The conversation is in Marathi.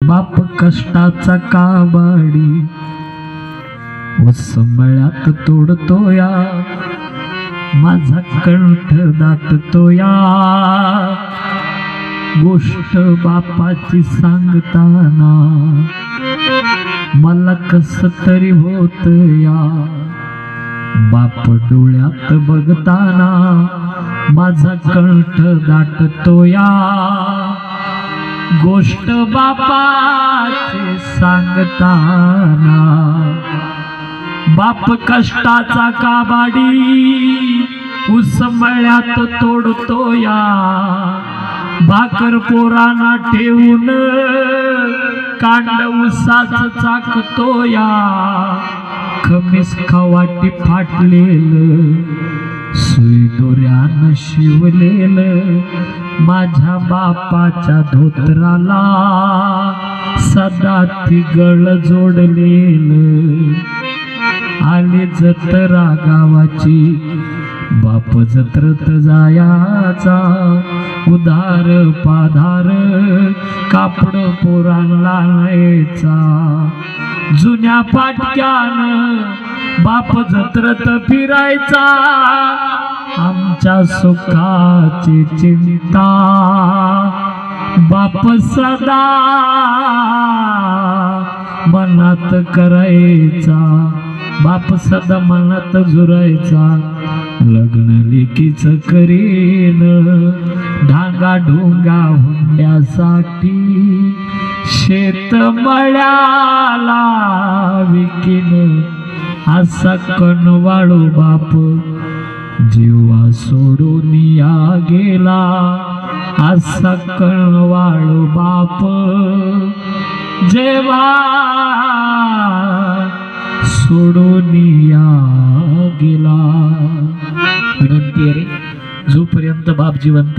बाप कष्टाचा काबाडी वसमळ्यात तोडतोया, माझा कंठ दाटतोया। गोष्ट बापाची सांगताना मला कस तरी होतया, बाप डोळ्यात बघताना माझा कंठ दाटतोया। गोष्ट बापाची सांगताना बाप कष्टाचा काबाडी उसमळ्यात तोडतोया, भाकर पोरांना ठेवून कांड उसाच चाकतोया। खमीस खवाटी फाटलेलं सुई दोऱ्यानं शिवलेलं माझ्या बापाच्या धोत्राला सदा ती गळ जोडलेलं। आली जत्रा गावाची बाप जत्रत जायाचा, उधार पाधार कापड पोरांना न्यायचा। जुन्या पाटक्यानं बाप जत्रत फिरायचा, आमच्या सुखाची चिंता बाप सदा मनात करायचा। बाप सदा मनात जुरायचा, लग्न लेकीच करीन ढांगा ढोंगा हुंड्यासाठी, शेत मळ्याला विकीन असा कणवाळू बाप जीवा सोडून या गेला। असा कणवाळू बाप जेव्हा सोडून या गेला। विनंती आहे, जोपर्यंत बाप जिवंत